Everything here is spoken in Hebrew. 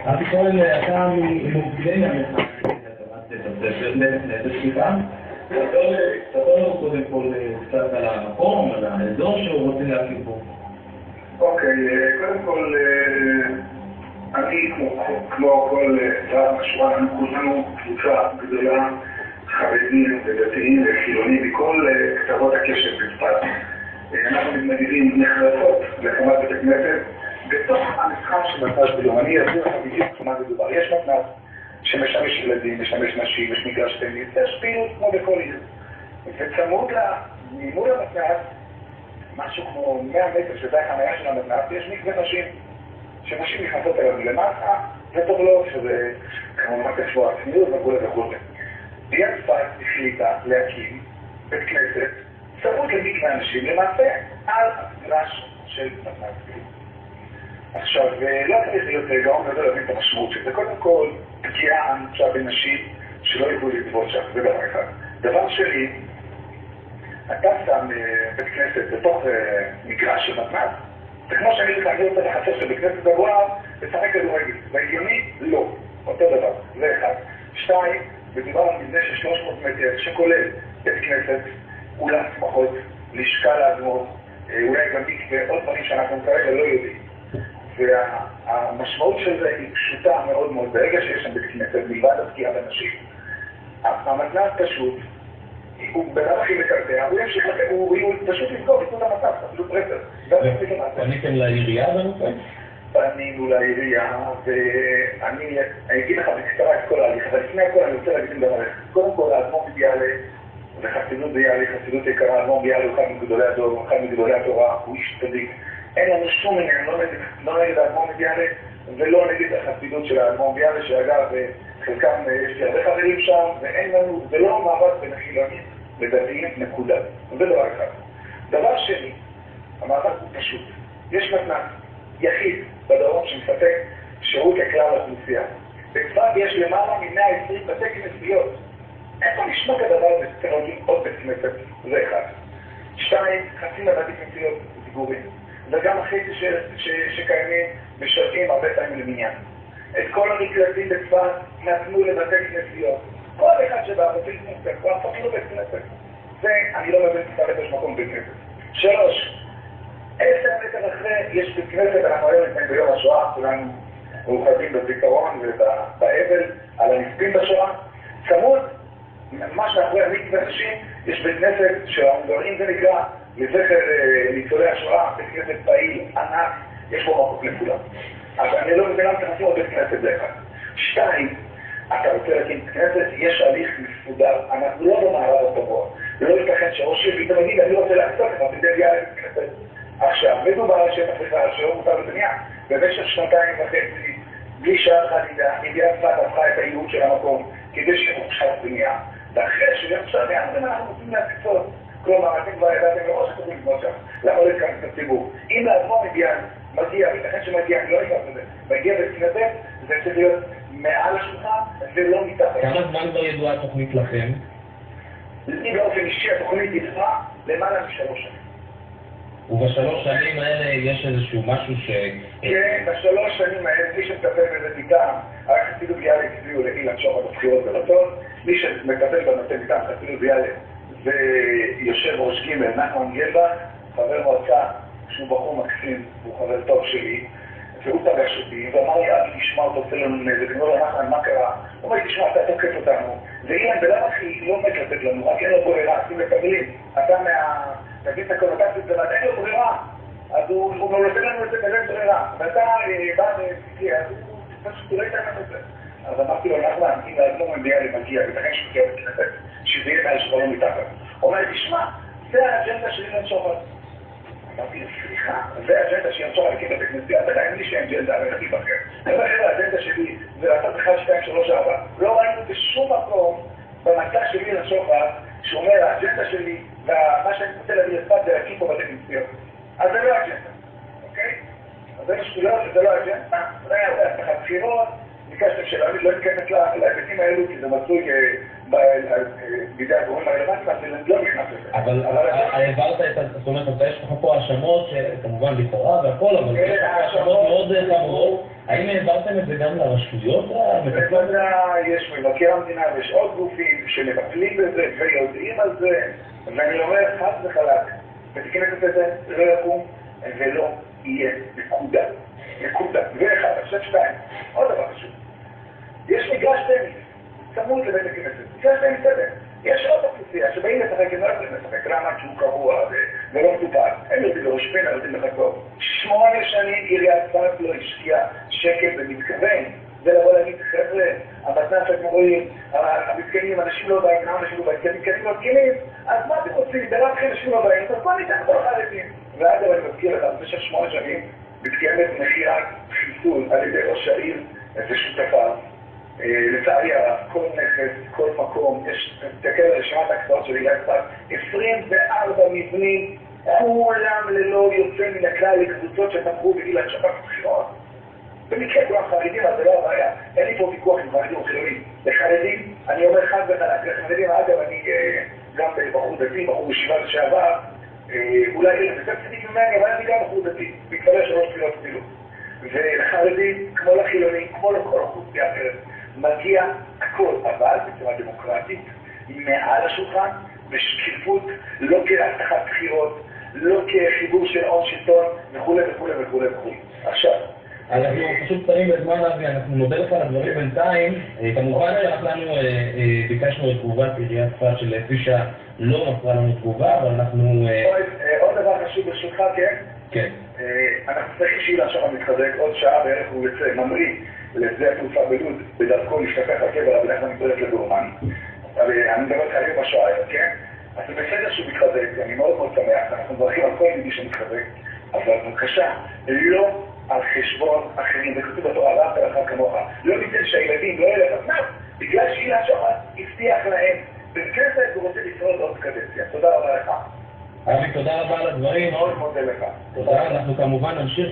אבי כהן, אתה ממובילי המחאה, תספר לנו קודם כל קצת על המקום, על האזור שהוא רוצה להקים פה. אוקיי, קודם כל, אני כמו כל אזרח משורה, כולנו קבוצה גדולה, חרדים ודתיים וחילונים מכל קצוות הקשת בצפת. אנחנו מתנגדים נחרצות להקמת בית הכנסת בתוך המסחר של מתנ"ס בלום. אני אסביר לך בדיוק מה מדובר. יש מתנ"ס שמשמש ילדים, משמש נשים, יש מגרש טניס, יש פעילות כמו בכל עיר. וצמוד ממול המתנ"ס, משהו כמו 100 מטר שזה החניה של המתנ"ס, יש מקווה נשים, שנשים נכנסות אליו למטה וטובלות, שזה כמובן כשבוע עצמיות וכו' וכו'. עיריית צפת החליטה להקים בית כנסת צמוד למקווה הנשים, למעשה על המגרש של מתנ"ס. עכשיו, לא צריך להיות גאון גדול להבין את המשמעות של זה. קודם כל, פגיעה אנושה בנשים שלא יוכלו לטבול שם, זה דבר אחד. דבר שני, אתה שם בית כנסת בתוך מגרש של מתנ"ס, זה כמו שאני רוצה לחצר של בית כנסת בבואר לשחק כדורגל. והגיוני? לא. אותו דבר. זה אחד. שתיים, מדובר על מבנה של 300 מטר שכולל בית כנסת, אולם שמחות, לשכה לאדמות, אולי גם מקווה, עוד דברים שאנחנו כרגע לא יודעים. והמשמעות של זה היא פשוטה מאוד מאוד. ברגע שיש שם בית כנסת, מלבד הפגיעה בנשים, המתנ"ס פשוט, הוא בלב הכי מקרטע, הוא פשוט לסגור, יתנו את המצב, אפילו פרסר. פניתם לעירייה בנושא? פנינו לעירייה, ואני אגיד לך בקצרה את כל ההליך, אבל לפני הכל אני רוצה להגיד דבר אחד. קודם כל, האדמו"ר ביאלה, וחסידות ביאלה, חסידות יקרה, האדמו"ר ביאלה הוא אחד מגדולי התורה, הוא איש צדיק. אין לנו שום עניין, לא נגד האדמו"ר ביאלה, ולא נגד החסידות של האדמו"ר ביאלה, שאגב, חלקם יש לי הרבה חברים שם, ואין לנו, זה לא מאבק בין החילונים לדתיים, נקודה. זה דבר אחד. דבר שני, המאבק הוא פשוט. יש מתנ"ס יחיד בדרום שמספק שירות לכלל האוכלוסייה. בצפת יש למעלה מ-120 בתי כנסיות. איפה נשמע כדבר הזה? צריך להגיד עוד בית כנסת, זה אחד. שתיים, חצי מהבתי כנסיות סגורים. וגם החצי שקיימים משרתים הרבה פעמים למניין. את כל המקלטים בצפת נתנו לבתי כנסיות. כל אחד שבא בתי כנסת, הוא הפך לו בית כנסת. זה, אני לא מבין כפר יש מקום בית כנסת. 3. 10 מטר אחרי יש בית כנסת, אנחנו היום נתנים ביום השואה, כולנו מאוחדים בזיכרון ובאבל על הנספים בשואה. צמוד, ממש מאחורי המקווה נשים, יש בית כנסת שההונגרים זה נקרא לזכר ניצולי השואה, בית כנסת פעיל, ענק, יש פה מקום לכולם. אז אני לא מבין למה תכנסים עוד בית כנסת זה אחד. 2, אתה רוצה להקים בית כנסת, יש הליך מסודר, אנחנו לא במערב הטבוע. לא ייתכן שראש עיר פתאום יגיד, אני רוצה לעשות לך, תדע יאללה בית כנסת. עכשיו, מדובר על שטח בכלל שלא מותר לבנייה. במשך 2.5, בלי שאף אחד ידע, עיריית צפת הפכה את הייעוד של המקום כדי שמוכשר בנייה. ואחרי שגם עכשיו, אנחנו רוצים להקצות. כלומר, אתם כבר ידעתם מראש שתוכלו לבנות שם. למה לא להתכנס את הציבור? אם לאדמו"ר מגיע, ייתכן שמגיע, אני לא אקרא את זה, מגיע בית כנסת, זה צריך להיות מעל השולחן ולא מתחת. כמה זמן כבר ידועה התוכנית לכם? לי באופן אישי התוכנית ידועה למעלה מ3 שנים. וב3 שנים האלה יש איזשהו משהו כן, ב3 שנים האלה, מי שמטפל בזה מטעם, רק חסידות ביאלה הצביעו לאילן שוחט בבחירות ברצון, מי שמטפל בנושא מטעם חסידות ביאלה זה יושב ראש ג' נחמן גלבך, חבר מועצה שהוא בחור מקסים, הוא חבר טוב שלי, והוא פגש אותי ואמר לי, אבי תשמע אותו, עושה לנו נזק, אני אומר לו, נחמן, מה קרה? הוא אומר לי, תשמע, אתה תוקף אותנו, ואילן בלב הכי לא מת לתת לנו, רק אין לו ברירה, עושים מקבלים, אתה תגיד את הקונוטציות ולא, אין לו ברירה, אז הוא נותן לנו את זה בלב ברירה, ואתה בא ופתיע, אז הוא פשוט תראה את העניין הזה. אז אמרתי לו, נחמן, אם האדמו"ר ביאלה מגיע, ותכן שמגיע בכנסת, שזה יהיה מעל שכבר לא מתחת. הוא אומר לי, תשמע, זה האג'נדה של אילן שוחט. אמרתי לי, סליחה, זה האג'נדה של אילן שוחט להקים בית כנסת, אתה יודע, אין לי שאין אג'נדה, אני הולך להיבחר. האג'נדה שלי זה לעשות 1, 2, 3, 4. לא ראינו בשום מקום במצע של אילן שוחט, שאומר, האג'נדה שלי, ומה שאני רוצה להביא לצפת זה להקים פה בתי כנסיות. אז זה לא האג'נדה, אוקיי? אז זה לא האג'נדה, זה היה הבטחת בחירות, ביקשתם שלא ניכנס להיבטים האלו, כי זה מצוי בידי הגורמים הרלוונטיים, אז זה לא נכנס לזה. אבל העברת את, זאת אומרת, יש לך פה האשמות שכמובן לכאורה והכל, אבל יש לך האשמות מאוד חמורות האם העברתם את זה גם לרשויות? בוודאי, יש מבקר המדינה ויש עוד גופים שמטפלים בזה ויודעים על זה, ואני אומר חד וחלק, בתיקי נפש הזה לא יקום ולא יהיה, נקודה. ואחד, עכשיו שתיים, עוד דבר חשוב. יש מגרש טניס, צמוד לבית הכנסת, מגרש טניס סדר. יש עוד אוכלוסייה שבאים לשחק, הם לא יכולים לשחק, למה? כי הוא קרוע ולא מטופל. הם יודעים לראש פינה, יודעים לחכות. 8 שנים עיריית צפת לא השקיעה שקל במתכוון. זה לבוא להגיד, חבר'ה, המתנ"ס שאתם רואים, המתקנים, אנשים לא באים, אנשים לא באים, כי המתקנים לא תקינים, אז מה אתם רוצים? דרך אנשים לא באים, אז בוא ניתן כל החלטים. ואגב, אני מזכיר לך, במשך 8 שנים, מתקיימת מכירת חיסול על ידי ראש העיר ושותפיו. לצערי הרב, כל נכס, כל מקום, יש, תסתכל על רשימת הקצאות של עיריית צפת, 24 מבנים, כולם ללא יוצא מן הכלל לקבוצות שתמכו בגיל השבת בחירות. במקרה כולם חרדים, אז זה לא הבעיה. אין לי פה ויכוח עם חרדים או חילונים. לחרדים, אני אומר חד וחלק. לחרדים, אגב, אני גם בחור דתי, בחור ישיבה לשעבר, אולי זה קצת צדיק ממני, אבל אני גם בחור דתי, מתפלל 3 תפילות אפילו. ולחרדים, כמו לחילונים, כמו לכל אוכלוסייה אחרת, מגיע הכל, אבל בצורה דמוקרטית, מעל השולחן, בשקיפות, לא כהבטחת בחירות, לא כחיבור של הון שלטון, וכו' וכו' וכו' וכו'. עכשיו, אנחנו פשוט קצרים בזמן אבי, אנחנו נודה לך על הדברים בינתיים. כמובן שאנחנו ביקשנו את תגובת עיריית צפת של פישה, לא מסרה לנו תגובה, אבל אנחנו... עוד דבר חשוב ברשותך, כן? כן. אנחנו צריכים שאלה שם מתחזק, עוד שעה בערך הוא יצא, ממריא לשדה התעופה בלוד, בדרכו להשתפך הקבר, אבל אנחנו נתרדת לדורמן. אני מדבר חייבים בשואה, כן? אז זה בסדר שהוא מתחזק, אני מאוד מאוד שמח, אנחנו מברכים על כל ידי שמתחזק, אבל בבקשה, לא על חשבון אחרים, זה כתוב בתורה, ואהבת לך כמוך. לא ניתן שהילדים לא ילך עצמם, בגלל שאלה שוחט הבטיח להם בכנסת הוא רוצה לשרוד עוד קדנציה. תודה רבה לך. אבי, תודה רבה על הדברים. מאוד מודה לך. תודה, אנחנו כמובן נמשיך